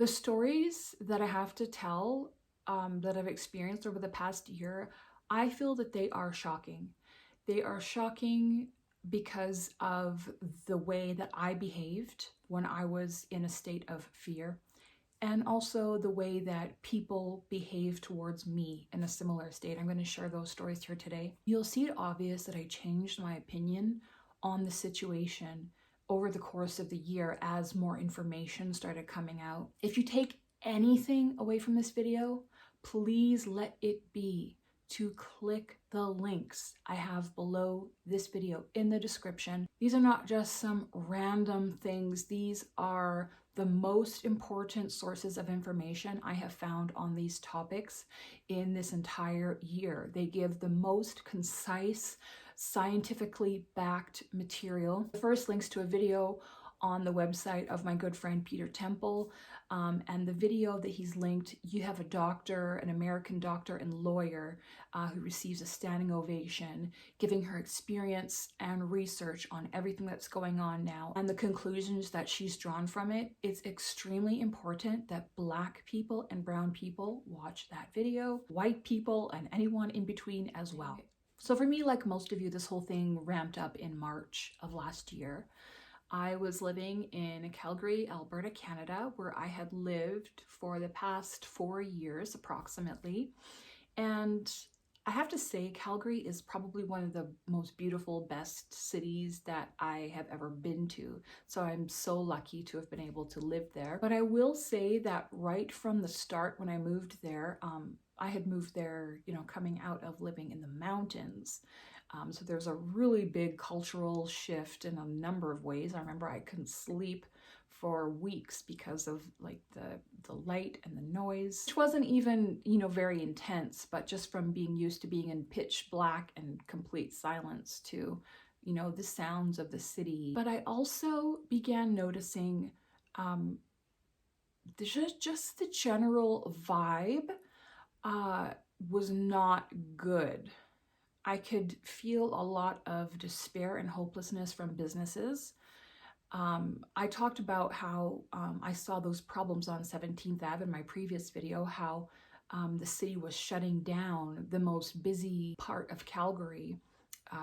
The stories that I have to tell, that I've experienced over the past year, I feel that they are shocking. They are shocking because of the way that I behaved when I was in a state of fear, and also the way that people behave towards me in a similar state. I'm going to share those stories here today. You'll see it obvious that I changed my opinion on the situation over the course of the year as more information started coming out. If you take anything away from this video, please let it be to click the links I have below this video in the description. These are not just some random things. These are the most important sources of information I have found on these topics in this entire year. They give the most concise, scientifically backed material. The first links to a video on the website of my good friend Peter Temple, and the video that he's linked, you have a doctor, an American doctor and lawyer who receives a standing ovation, giving her experience and research on everything that's going on now and the conclusions that she's drawn from it. It's extremely important that Black people and brown people watch that video, white people and anyone in between as well. So for me, like most of you, this whole thing ramped up in March of last year. I was living in Calgary, Alberta, Canada, where I had lived for the past 4 years approximately. And I have to say, Calgary is probably one of the most beautiful, best cities that I have ever been to. So I'm so lucky to have been able to live there. But I will say that right from the start when I moved there, I had moved there, coming out of living in the mountains. So there's a really big cultural shift in a number of ways. I remember I couldn't sleep for weeks because of like the light and the noise, which wasn't even, very intense, but just from being used to being in pitch black and complete silence to, the sounds of the city. But I also began noticing just the general vibe was not good. I could feel a lot of despair and hopelessness from businesses. I talked about how I saw those problems on 17th Ave in my previous video, how the city was shutting down the most busy part of Calgary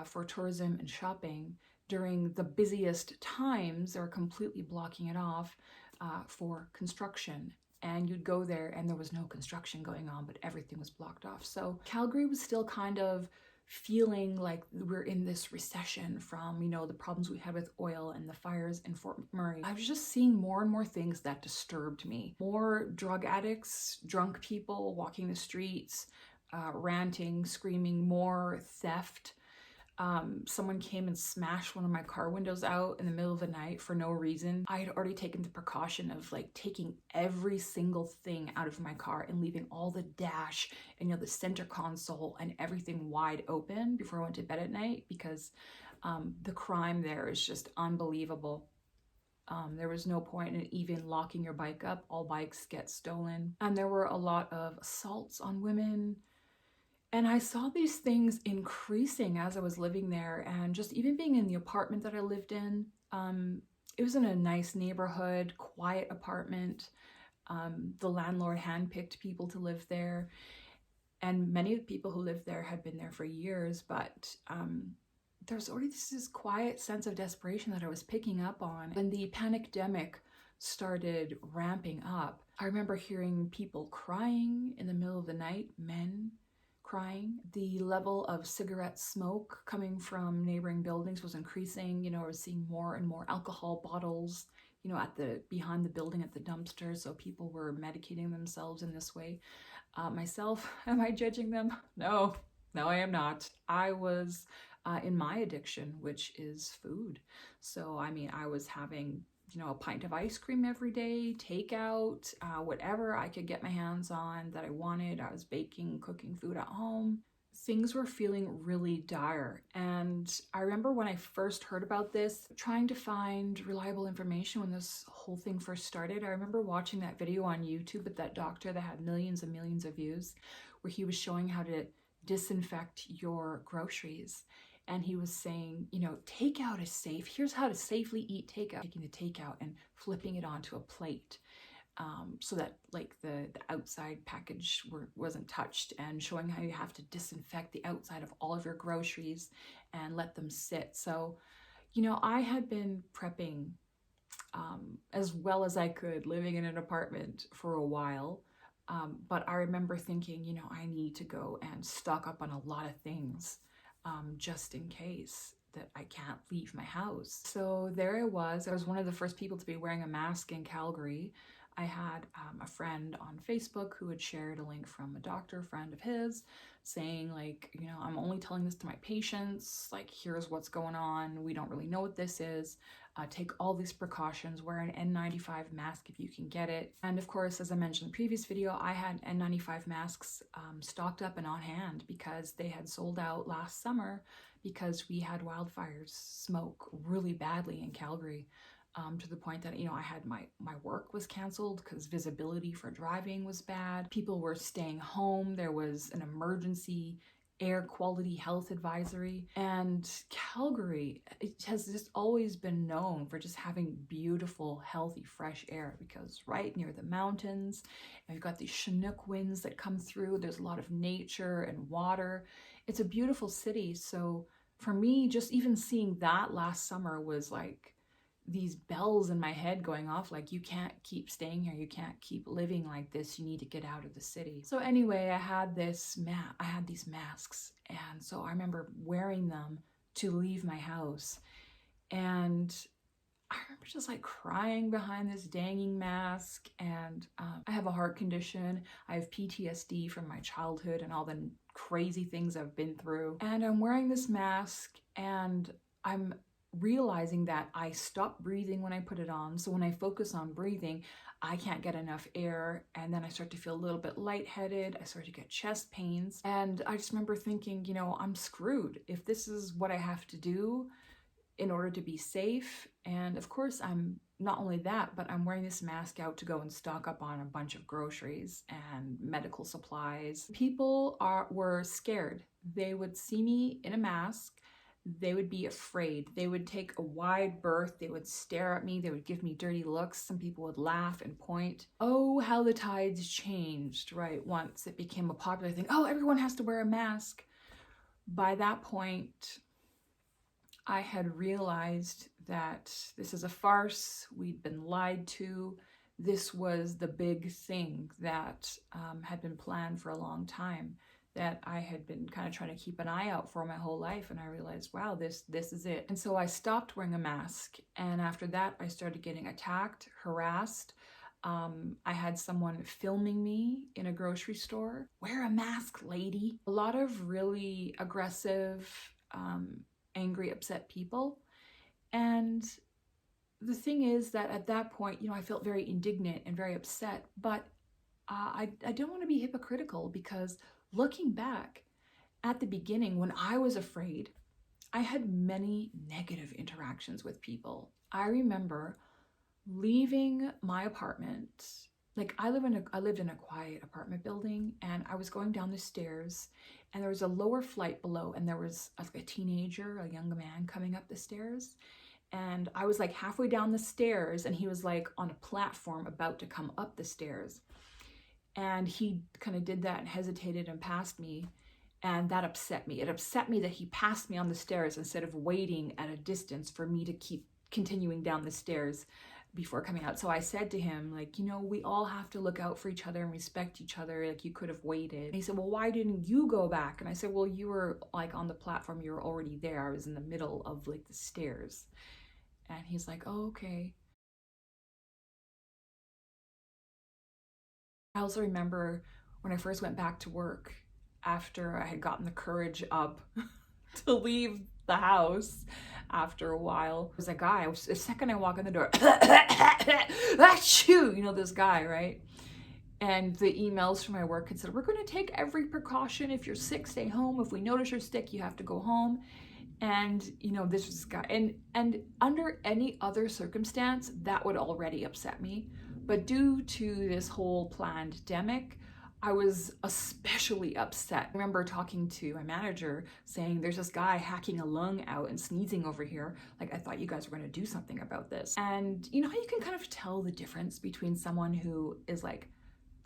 for tourism and shopping during the busiest times. They were completely blocking it off for construction. And you'd go there and there was no construction going on, but everything was blocked off. So Calgary was still kind of feeling like we're in this recession from, the problems we had with oil and the fires in Fort McMurray. I was just seeing more and more things that disturbed me. More drug addicts, drunk people walking the streets, ranting, screaming, more theft. Someone came and smashed one of my car windows out in the middle of the night for no reason. I had already taken the precaution of taking every single thing out of my car and leaving all the dash and the center console and everything wide open before I went to bed at night, because the crime there is just unbelievable. There was no point in even locking your bike up. All bikes get stolen. And there were a lot of assaults on women. And I saw these things increasing as I was living there, and just even being in the apartment that I lived in. It was in a nice neighborhood, quiet apartment. The landlord handpicked people to live there, and many of the people who lived there had been there for years, but there's already this quiet sense of desperation that I was picking up on. When the pandemic started ramping up, I remember hearing people crying in the middle of the night, men crying. The level of cigarette smoke coming from neighboring buildings was increasing. I was seeing more and more alcohol bottles, behind the building at the dumpster. So people were medicating themselves in this way. Myself, am I judging them? No, I am not. I was in my addiction, which is food. So, I was having a pint of ice cream every day, takeout, whatever I could get my hands on that I wanted. I was baking, cooking food at home. Things were feeling really dire. And I remember when I first heard about this, trying to find reliable information when this whole thing first started. I remember watching that video on YouTube with that doctor that had millions and millions of views, where he was showing how to disinfect your groceries. And he was saying, takeout is safe. Here's how to safely eat takeout. Taking the takeout and flipping it onto a plate. so that like the outside package wasn't touched, and showing how you have to disinfect the outside of all of your groceries and let them sit. So, you know, I had been prepping as well as I could, living in an apartment for a while. But I remember thinking, you know, I need to go and stock up on a lot of things just in case that I can't leave my house. So there I was one of the first people to be wearing a mask in Calgary. I had a friend on Facebook who had shared a link from a doctor friend of his saying, like, you know, I'm only telling this to my patients, like, here's what's going on. We don't really know what this is. Take all these precautions, wear an N95 mask if you can get it. And of course, as I mentioned in the previous video, I had N95 masks stocked up and on hand because they had sold out last summer because we had wildfires smoke really badly in Calgary. To the point that, you know, I had my work was canceled because visibility for driving was bad. People were staying home. There was an emergency air quality health advisory. And Calgary, it has just always been known for just having beautiful, healthy, fresh air because right near the mountains, and you've got these Chinook winds that come through. There's a lot of nature and water. It's a beautiful city. So for me, just even seeing that last summer was like these bells in my head going off, like, you can't keep staying here, you can't keep living like this, you need to get out of the city. So anyway, I had these masks, and so I remember wearing them to leave my house, and I remember just like crying behind this danging mask. And I have a heart condition. I have PTSD from my childhood and all the crazy things I've been through, and I'm wearing this mask, and I'm realizing that I stop breathing when I put it on. So when I focus on breathing, I can't get enough air, and then I start to feel a little bit lightheaded. I start to get chest pains, and I just remember thinking, you know, I'm screwed if this is what I have to do in order to be safe. And of course, I'm not only that, but I'm wearing this mask out to go and stock up on a bunch of groceries and medical supplies. People were scared. They would see me in a mask, they would be afraid. They would take a wide berth. They would stare at me. They would give me dirty looks. Some people would laugh and point. Oh, how the tides changed, right? Once it became a popular thing. Oh, everyone has to wear a mask. By that point, I had realized that this is a farce. We'd been lied to. This was the big thing that had been planned for a long time, that I had been kind of trying to keep an eye out for my whole life. And I realized, wow, this is it. And so I stopped wearing a mask. And after that, I started getting attacked, harassed. I had someone filming me in a grocery store. Wear a mask, lady. A lot of really aggressive, angry, upset people. And the thing is that at that point, you know, I felt very indignant and very upset, but I don't want to be hypocritical, because looking back at the beginning, when I was afraid, I had many negative interactions with people. I remember leaving my apartment. Like, I lived in a quiet apartment building, and I was going down the stairs, and there was a lower flight below, and there was a teenager, a young man coming up the stairs. And I was like halfway down the stairs, and he was like on a platform about to come up the stairs. And he kind of did that and hesitated and passed me. And that upset me. It upset me that he passed me on the stairs instead of waiting at a distance for me to keep continuing down the stairs before coming out. So I said to him, like, you know, we all have to look out for each other and respect each other. Like, you could have waited. And he said, well, why didn't you go back? And I said, well, you were like on the platform. You were already there. I was in the middle of like the stairs. And he's like, oh, okay. I also remember when I first went back to work after I had gotten the courage up to leave the house after a while. There's a guy, the second I walk in the door, achoo, you know, this guy, right? And the emails from my work had said, we're going to take every precaution. If you're sick, stay home. If we notice you're sick, you have to go home. And, you know, this was this guy. And under any other circumstance, that would already upset me. But due to this whole pandemic, I was especially upset. I remember talking to my manager saying, there's this guy hacking a lung out and sneezing over here. Like, I thought you guys were going to do something about this. And you know how you can kind of tell the difference between someone who is like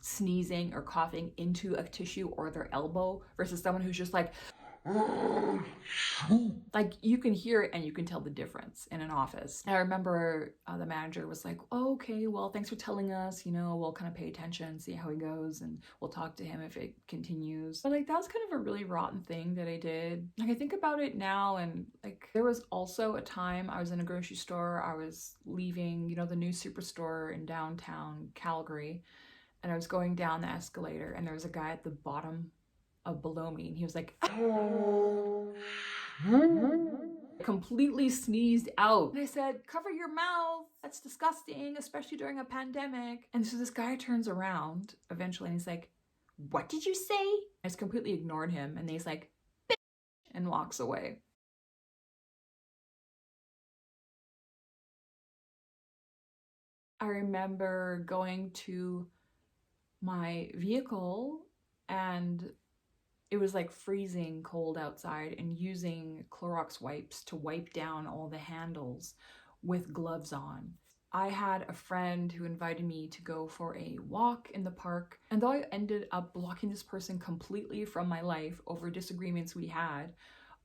sneezing or coughing into a tissue or their elbow versus someone who's just like you can hear it and you can tell the difference in an office. And I remember the manager was like, oh, okay, well, thanks for telling us, you know, we'll kind of pay attention, see how he goes, and we'll talk to him if it continues. But like, that was kind of a really rotten thing that I did. Like, I think about it now, and like, there was also a time I was in a grocery store, I was leaving, you know, the new superstore in downtown Calgary, and I was going down the escalator, and there was a guy at the bottom of below me, and he was like, completely sneezed out. And I said, cover your mouth. That's disgusting, especially during a pandemic. And so this guy turns around eventually and he's like, what did you say? I just completely ignored him. And he's like, bitch, and walks away. I remember going to my vehicle and it was like freezing cold outside and using Clorox wipes to wipe down all the handles with gloves on. I had a friend who invited me to go for a walk in the park, and though I ended up blocking this person completely from my life over disagreements we had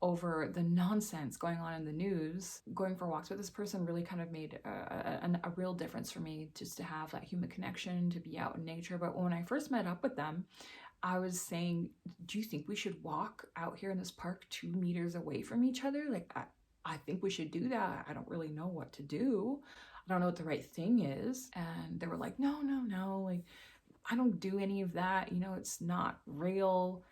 over the nonsense going on in the news, going for walks with this person really kind of made a real difference for me, just to have that human connection, to be out in nature. But when I first met up with them, I was saying, do you think we should walk out here in this park 2 meters away from each other? Like, I think we should do that. I don't really know what to do. I don't know what the right thing is. And they were like, no, like, I don't do any of that. You know, it's not real.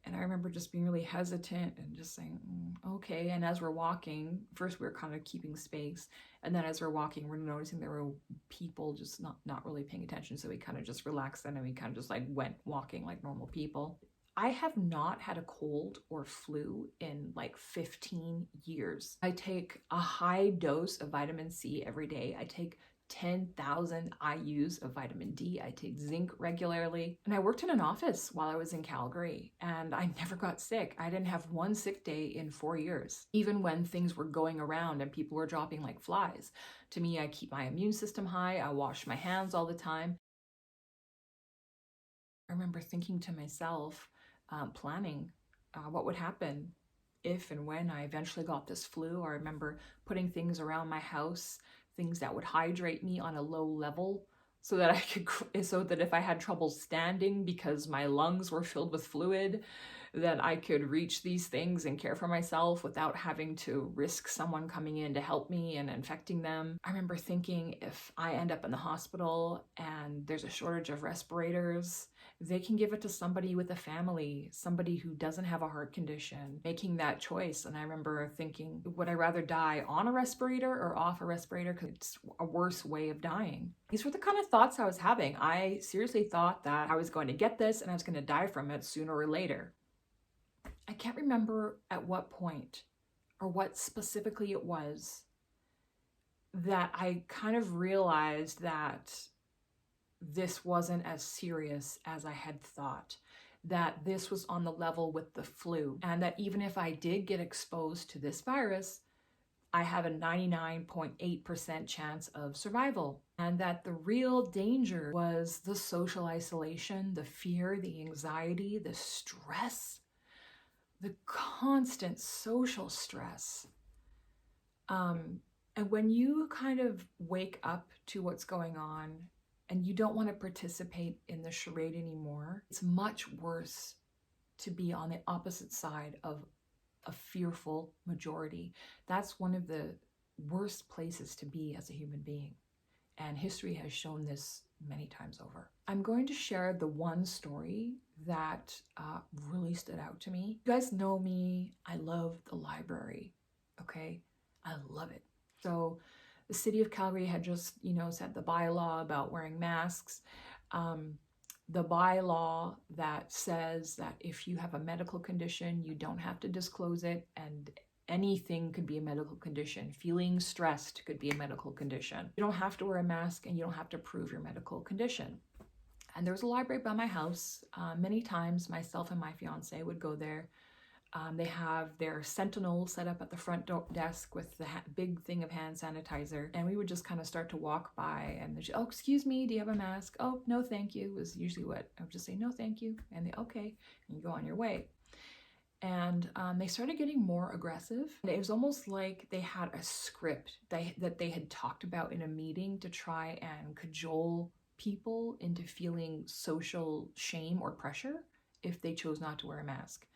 And I remember just being really hesitant and just saying, okay. And as we're walking, first we were kind of keeping space. And then as we're walking, we're noticing there were people just not really paying attention. So we kind of just relaxed then and we kind of just like went walking like normal people. I have not had a cold or flu in like 15 years. I take a high dose of vitamin C every day. I take 10,000 IUs of vitamin D. I take zinc regularly. And I worked in an office while I was in Calgary and I never got sick. I didn't have one sick day in 4 years, even when things were going around and people were dropping like flies. To me, I keep my immune system high. I wash my hands all the time. I remember thinking to myself, planning what would happen if and when I eventually got this flu. I remember putting things around my house, things that would hydrate me on a low level so that if I had trouble standing because my lungs were filled with fluid, that I could reach these things and care for myself without having to risk someone coming in to help me and infecting them. I remember thinking, if I end up in the hospital and there's a shortage of respirators, they can give it to somebody with a family, somebody who doesn't have a heart condition, making that choice. And I remember thinking, would I rather die on a respirator or off a respirator? Because it's a worse way of dying. These were the kind of thoughts I was having. I seriously thought that I was going to get this and I was going to die from it sooner or later. I can't remember at what point or what specifically it was that I kind of realized that this wasn't as serious as I had thought, that this was on the level with the flu, and that even if I did get exposed to this virus, I have a 99.8% chance of survival, and that the real danger was the social isolation, the fear, the anxiety, the stress, the constant social stress. And when you kind of wake up to what's going on and you don't want to participate in the charade anymore, it's much worse to be on the opposite side of a fearful majority. That's one of the worst places to be as a human being. And history has shown this many times over. I'm going to share the one story that really stood out to me. You guys know me, I love the library, okay? I love it. So the city of Calgary had just, set the bylaw about wearing masks. The bylaw that says that if you have a medical condition, you don't have to disclose it, and anything could be a medical condition. Feeling stressed could be a medical condition. You don't have to wear a mask and you don't have to prove your medical condition. And there was a library by my house. Many times myself and my fiance would go there. They have their sentinel set up at the front desk with the big thing of hand sanitizer. And we would just kind of start to walk by and they'd, oh, excuse me, do you have a mask? Oh, no, thank you, was usually what I would just say, no, thank you. And they, okay, and you go on your way. And they started getting more aggressive. And it was almost like they had a script that they had talked about in a meeting to try and cajole people into feeling social shame or pressure if they chose not to wear a mask.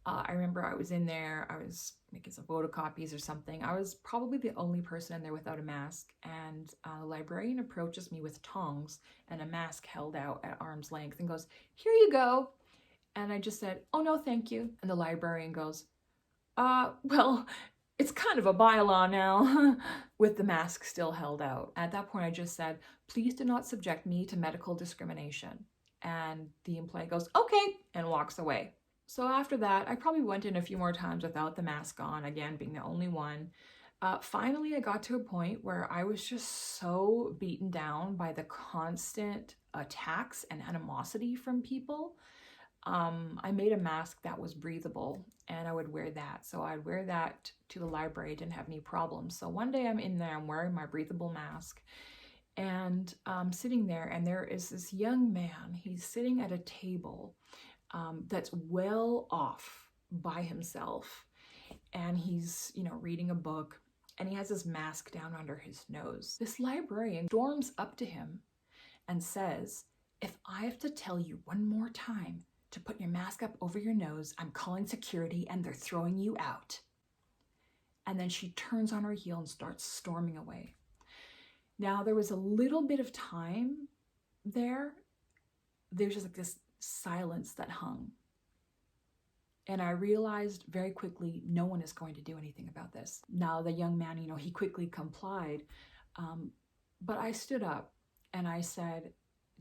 I remember I was in there, I was making some photocopies or something. I was probably the only person in there without a mask, and the librarian approaches me with tongs and a mask held out at arm's length and goes, here you go. And I just said, oh no, thank you. And the librarian goes, well, it's kind of a bylaw now, with the mask still held out. At that point, I just said, please do not subject me to medical discrimination. And the employee goes, okay, and walks away. So after that, I probably went in a few more times without the mask on, again, being the only one. Finally, I got to a point where I was just so beaten down by the constant attacks and animosity from people. I made a mask that was breathable and I would wear that. So I'd wear that to the library. I didn't have any problems. So one day I'm in there, I'm wearing my breathable mask and sitting there, and there is this young man. He's sitting at a table that's well off by himself, and he's, reading a book, and he has his mask down under his nose. This librarian storms up to him and says, if I have to tell you one more time to put your mask up over your nose, I'm calling security and they're throwing you out. And then she turns on her heel and starts storming away. Now, there was a little bit of time there. There's just like this silence that hung. And I realized very quickly, no one is going to do anything about this. Now, the young man, he quickly complied. But I stood up and I said,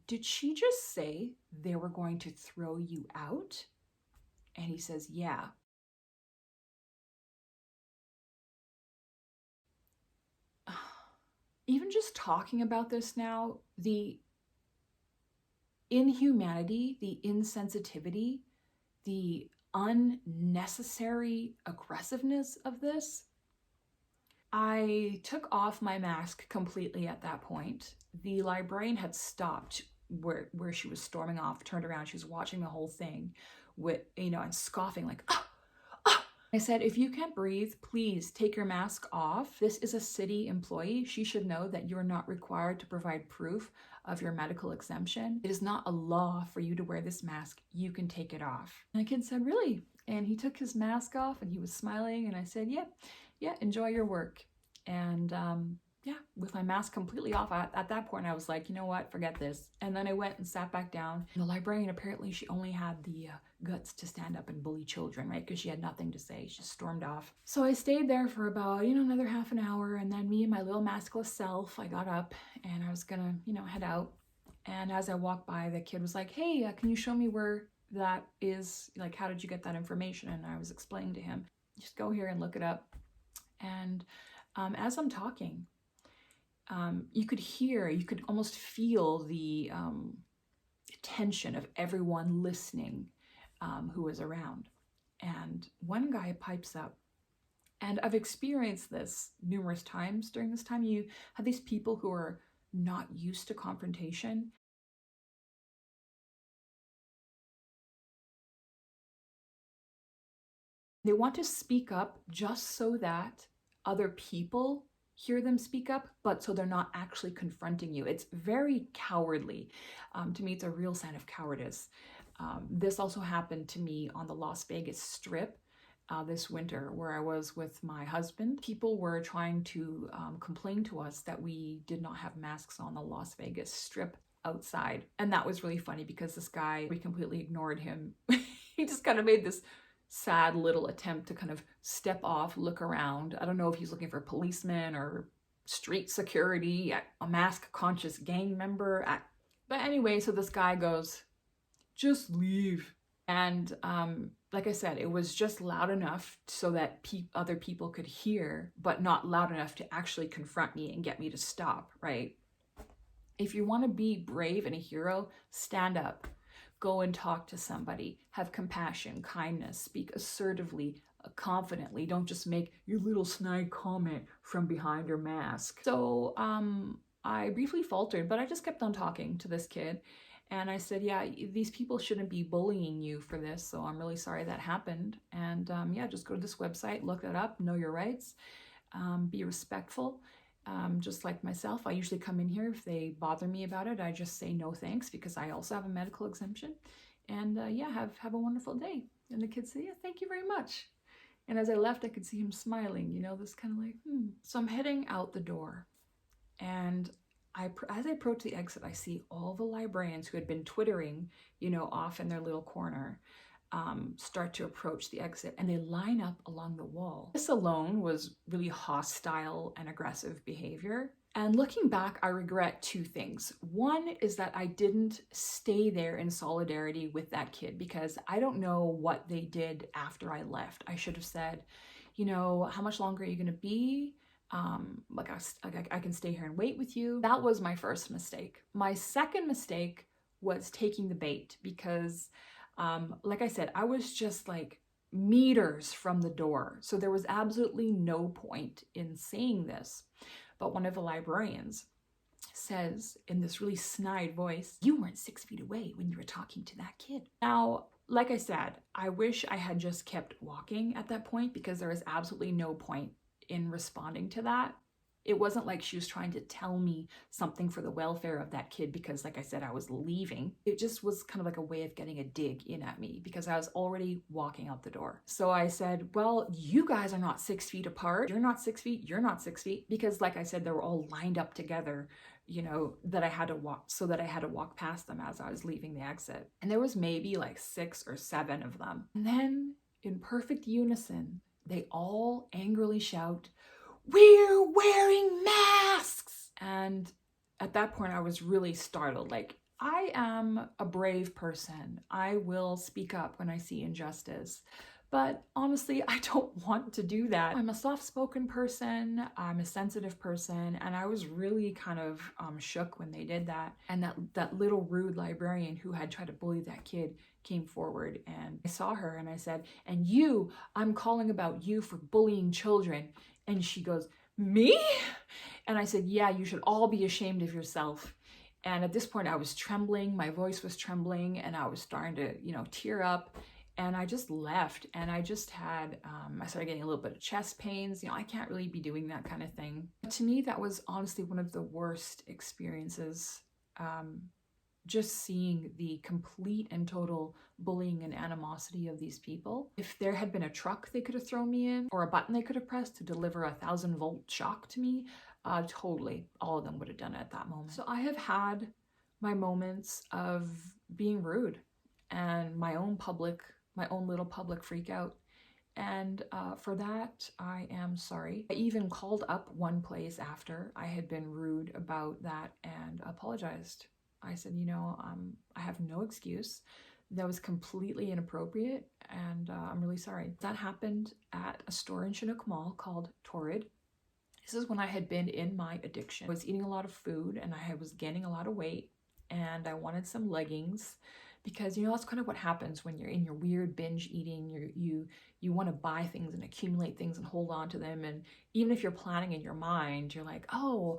did she just say they were going to throw you out? And he says, yeah. Even just talking about this now, the inhumanity, the insensitivity, the unnecessary aggressiveness of this. I took off my mask completely at that point. The librarian had stopped where she was storming off, turned around, she was watching the whole thing with, and scoffing like, ah. I said, if you can't breathe, please take your mask off. This is a city employee. She should know that you're not required to provide proof of your medical exemption. It is not a law for you to wear this mask. You can take it off. And the kid said, really? And he took his mask off and he was smiling. And I said, yeah, enjoy your work. And with my mask completely off, at that point, I was like, you know what, forget this. And then I went and sat back down. And the librarian, apparently she only had the guts to stand up and bully children, right? Because she had nothing to say. She stormed off. So I stayed there for about, another half an hour. And then me and my little maskless self, I got up and I was gonna, head out. And as I walked by, the kid was like, hey, can you show me where that is? Like, how did you get that information? And I was explaining to him, just go here and look it up. And as I'm talking, you could almost feel the tension of everyone listening who was around. And one guy pipes up, and I've experienced this numerous times during this time. You have these people who are not used to confrontation. They want to speak up just so that other people hear them speak up, but so they're not actually confronting you. It's very cowardly. To me, it's a real sign of cowardice. This also happened to me on the Las Vegas Strip this winter, where I was with my husband. People were trying to complain to us that we did not have masks on the Las Vegas Strip outside. And that was really funny because this guy, we completely ignored him. He just kind of made this sad little attempt to kind of step off, look around. I don't know if he's looking for policemen or street security, a mask-conscious gang member. But anyway, so this guy goes, just leave. And like I said, it was just loud enough so that other people could hear, but not loud enough to actually confront me and get me to stop, right? If you want to be brave and a hero, stand up. Go and talk to somebody. Have compassion, kindness, speak assertively, confidently. Don't just make your little snide comment from behind your mask. So I briefly faltered, but I just kept on talking to this kid. And I said, yeah, these people shouldn't be bullying you for this. So I'm really sorry that happened. And yeah, just go to this website, look it up, know your rights, be respectful. Just like myself, I usually come in here. If they bother me about it, I just say no thanks, because I also have a medical exemption. And yeah, have a wonderful day. And the kid said, yeah, thank you very much. And as I left, I could see him smiling, you know, this kind of like, So I'm heading out the door. And as I approach the exit, I see all the librarians who had been twittering, you know, off in their little corner, start to approach the exit, and they line up along the wall. This alone was really hostile and aggressive behavior. And looking back, I regret two things. One is that I didn't stay there in solidarity with that kid, because I don't know what they did after I left. I should have said, you know, how much longer are you going to be? Like I can stay here and wait with you. That was my first mistake. My second mistake was taking the bait, because like I said, I was just like meters from the door. So there was absolutely no point in saying this. But one of the librarians says in this really snide voice, you weren't 6 feet away when you were talking to that kid. Now, like I said, I wish I had just kept walking at that point, because there was absolutely no point in responding to that. It wasn't like she was trying to tell me something for the welfare of that kid, because like I said, I was leaving. It just was kind of like a way of getting a dig in at me, because I was already walking out the door. So I said, well, you guys are not 6 feet apart. You're not 6 feet. You're not 6 feet. Because like I said, they were all lined up together, you know, that I had to walk past them as I was leaving the exit. And there was maybe like 6 or 7 of them. And then in perfect unison, they all angrily shout, we're wearing masks! And at that point, I was really startled. Like, I am a brave person. I will speak up when I see injustice. But honestly, I don't want to do that. I'm a soft-spoken person, I'm a sensitive person, and I was really kind of shook when they did that. And that little rude librarian who had tried to bully that kid came forward, and I saw her and I said, and you, I'm calling about you for bullying children. And she goes, me? And I said, yeah, you should all be ashamed of yourself. And at this point I was trembling, my voice was trembling, and I was starting to, you know, tear up. And I just left, and I just had, I started getting a little bit of chest pains. You know, I can't really be doing that kind of thing. But to me, that was honestly one of the worst experiences. Just seeing the complete and total bullying and animosity of these people. If there had been a truck they could have thrown me in, or a button they could have pressed to deliver a 1,000-volt shock to me, totally, all of them would have done it at that moment. So I have had my moments of being rude, and my own little public freak out. And for that, I am sorry. I even called up one place after I had been rude about that and apologized. I said, you know, I have no excuse. That was completely inappropriate, and I'm really sorry. That happened at a store in Chinook Mall called Torrid. This is when I had been in my addiction. I was eating a lot of food, and I was gaining a lot of weight, and I wanted some leggings, because, you know, that's kind of what happens when you're in your weird binge eating. You want to buy things and accumulate things and hold on to them. And even if you're planning in your mind, you're like, oh,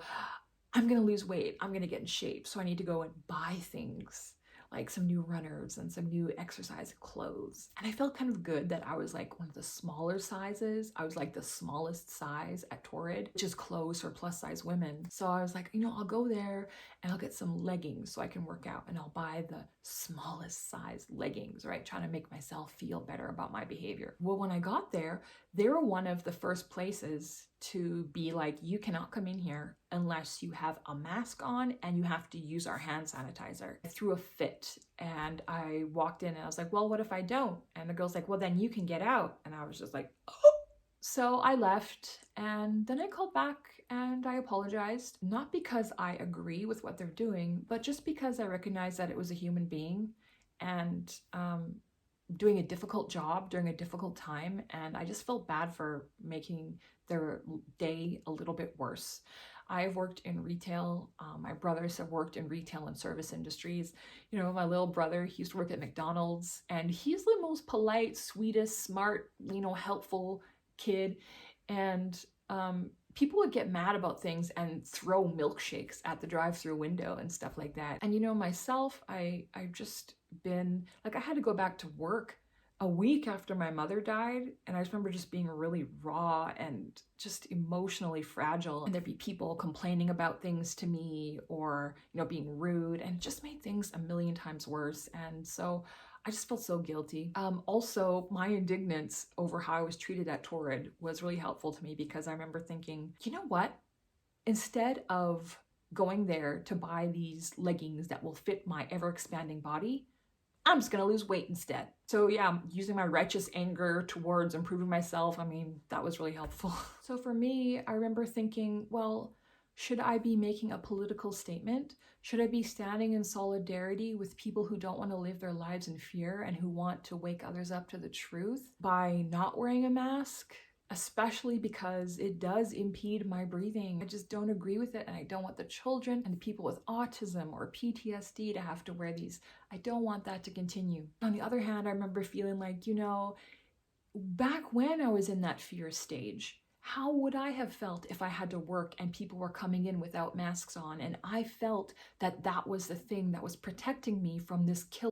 I'm going to lose weight. I'm going to get in shape. So I need to go and buy things, like some new runners and some new exercise clothes. And I felt kind of good that I was like one of the smaller sizes. I was like the smallest size at Torrid, which is clothes for plus size women. So I was like, you know, I'll go there and I'll get some leggings so I can work out, and I'll buy the smallest size leggings, right? Trying to make myself feel better about my behavior. Well, when I got there, they were one of the first places to be like, you cannot come in here unless you have a mask on, and you have to use our hand sanitizer. I threw a fit, and I walked in and I was like, well, what if I don't? And the girl's like, well, then you can get out. And I was just like, oh. So I left, and then I called back and I apologized, not because I agree with what they're doing, but just because I recognized that it was a human being and doing a difficult job during a difficult time, and I just felt bad for making their day a little bit worse. I've worked in retail. My brothers have worked in retail and service industries. You know, my little brother, he used to work at McDonald's, and he's the most polite, sweetest, smart, helpful kid. And people would get mad about things and throw milkshakes at the drive-through window and stuff like that. And myself, I've just been like, I had to go back to work a week after my mother died, and I just remember just being really raw and just emotionally fragile. And there'd be people complaining about things to me, or being rude, and it just made things a million times worse. And so I just felt so guilty. Also, my indignance over how I was treated at Torrid was really helpful to me, because I remember thinking, you know what? Instead of going there to buy these leggings that will fit my ever-expanding body, I'm just gonna lose weight instead. So yeah, using my righteous anger towards improving myself, that was really helpful. So for me, I remember thinking, well, should I be making a political statement? Should I be standing in solidarity with people who don't want to live their lives in fear and who want to wake others up to the truth by not wearing a mask? Especially because it does impede my breathing. I just don't agree with it, and I don't want the children and the people with autism or PTSD to have to wear these. I don't want that to continue. On the other hand, I remember feeling like, back when I was in that fear stage, how would I have felt if I had to work and people were coming in without masks on, and I felt that that was the thing that was protecting me from this killer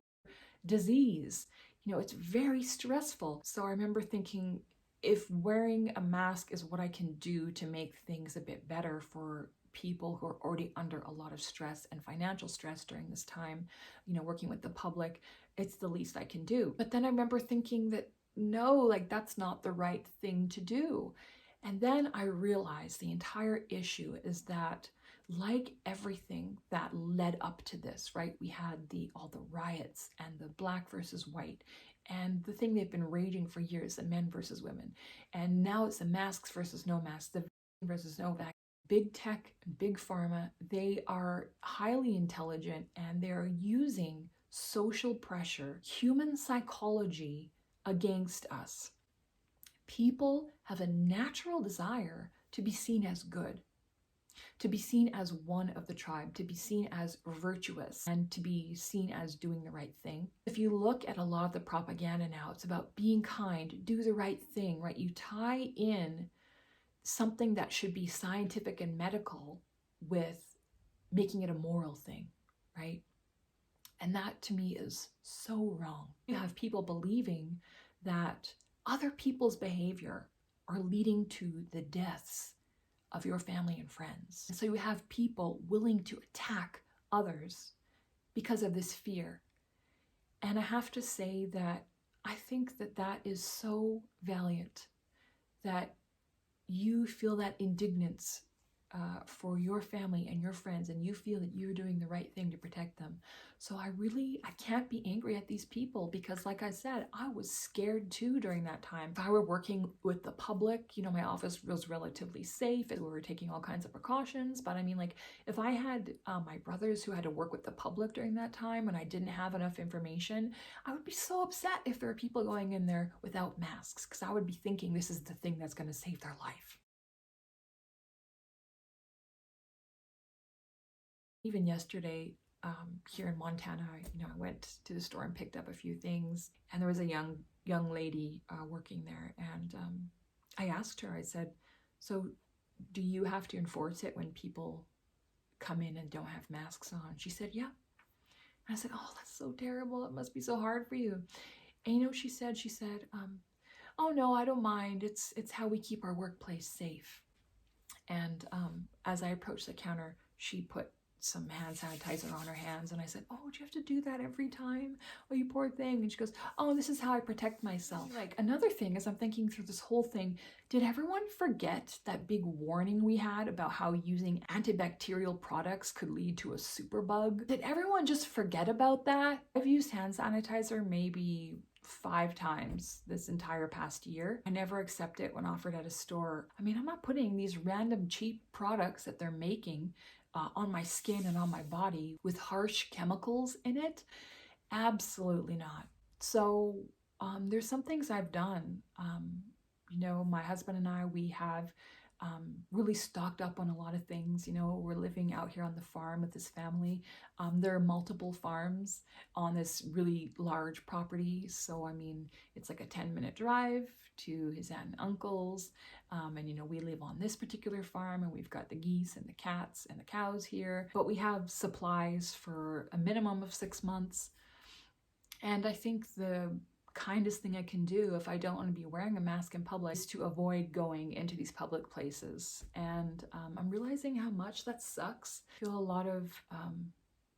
disease? It's very stressful. So I remember thinking, if wearing a mask is what I can do to make things a bit better for people who are already under a lot of stress and financial stress during this time, working with the public, it's the least I can do. But then I remember thinking that no, like that's not the right thing to do. And then I realized the entire issue is that, like everything that led up to this, right? We had all the riots and the black versus white, and the thing they've been raging for years, the men versus women. And now it's the masks versus no masks, the vaccine versus no vaccine. Big tech, big pharma, they are highly intelligent, and they're using social pressure, human psychology against us. People have a natural desire to be seen as good, to be seen as one of the tribe, to be seen as virtuous, and to be seen as doing the right thing. If you look at a lot of the propaganda now, it's about being kind, do the right thing, right? You tie in something that should be scientific and medical with making it a moral thing, right? And that to me is so wrong. You have people believing that other people's behavior are leading to the deaths of your family and friends. And so you have people willing to attack others because of this fear. And I have to say that I think that that is so valiant, that you feel that indignance for your family and your friends, and you feel that you're doing the right thing to protect them. So I can't be angry at these people, because like I said, I was scared too during that time. If I were working with the public, my office was relatively safe. We were taking all kinds of precautions, but if I had my brothers who had to work with the public during that time and I didn't have enough information, I would be so upset if there are people going in there without masks, because I would be thinking this is the thing that's going to save their life. Even yesterday, here in Montana, I went to the store and picked up a few things, and there was a young lady working there, and I asked her, I said, so do you have to enforce it when people come in and don't have masks on? She said, yeah. And I said, oh, that's so terrible. It must be so hard for you. And she said, oh no, I don't mind. It's how we keep our workplace safe. And as I approached the counter, she put some hand sanitizer on her hands, and I said, oh, do you have to do that every time? Oh, you poor thing. And she goes, oh, this is how I protect myself. Like, another thing, as I'm thinking through this whole thing, did everyone forget that big warning we had about how using antibacterial products could lead to a superbug? Did everyone just forget about that? I've used hand sanitizer maybe 5 times this entire past year. I never accept it when offered at a store. I'm not putting these random cheap products that they're making on my skin and on my body with harsh chemicals in it. Absolutely not. So there's some things I've done. My husband and I, we have really stocked up on a lot of things. You know, we're living out here on the farm with this family. There are multiple farms on this really large property. So, I mean, it's like a 10-minute drive to his aunt and uncle's. And, you know, we live on this particular farm and we've got the geese and the cats and the cows here. But we have supplies for a minimum of 6 months. And I think the kindest thing I can do if I don't want to be wearing a mask in public is to avoid going into these public places. And I'm realizing how much that sucks. I feel a lot of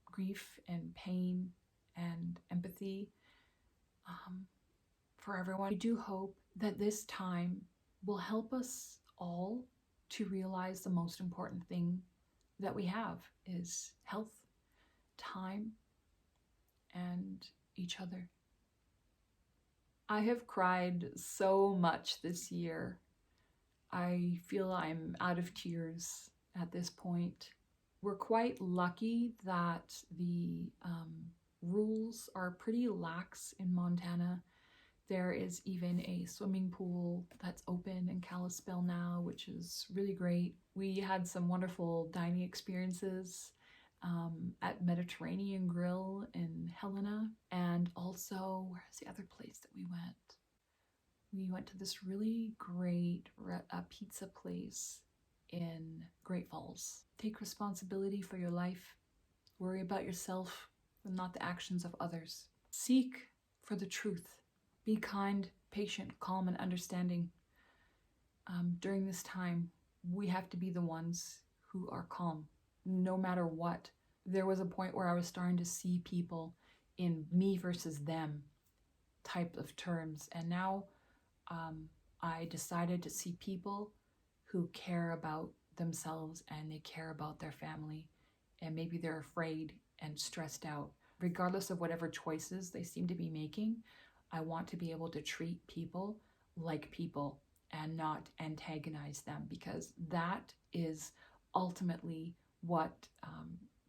grief and pain and empathy for everyone. I do hope that this time will help us all to realize the most important thing that we have is health, time, and each other. I have cried so much this year. I feel I'm out of tears at this point. We're quite lucky that the rules are pretty lax in Montana. There is even a swimming pool that's open in Kalispell now, which is really great. We had some wonderful dining experiences at Mediterranean Grill in Helena, and also, where's the other place that we went? We went to this really great pizza place in Great Falls. Take responsibility for your life. Worry about yourself and not the actions of others. Seek for the truth. Be kind, patient, calm, and understanding. During this time, we have to be the ones who are calm, no matter what. There was a point where I was starting to see people in me versus them type of terms. And now I decided to see people who care about themselves and they care about their family. And maybe they're afraid and stressed out. Regardless of whatever choices they seem to be making, I want to be able to treat people like people and not antagonize them, because that is ultimately what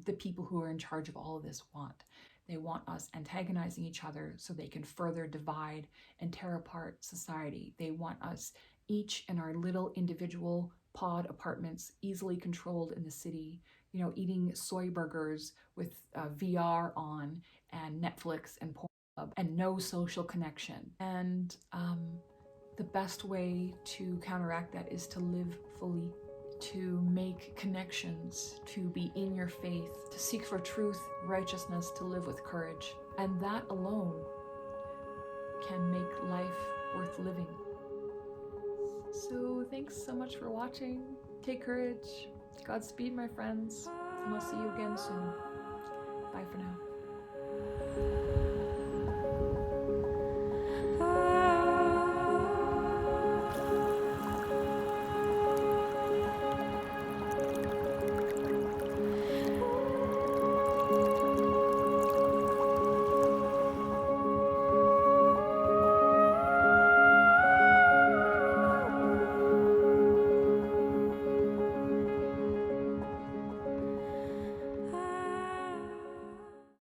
the people who are in charge of all of this want. They want us antagonizing each other so they can further divide and tear apart society. They want us each in our little individual pod apartments, easily controlled in the city, you know, eating soy burgers with VR on and Netflix and porn and no social connection. And the best way to counteract that is to live fully, to make connections, to be in your faith, to seek for truth, righteousness, to live with courage. And that alone can make life worth living. So thanks so much for watching. Take courage. Godspeed, my friends. And I'll see you again soon. Bye for now.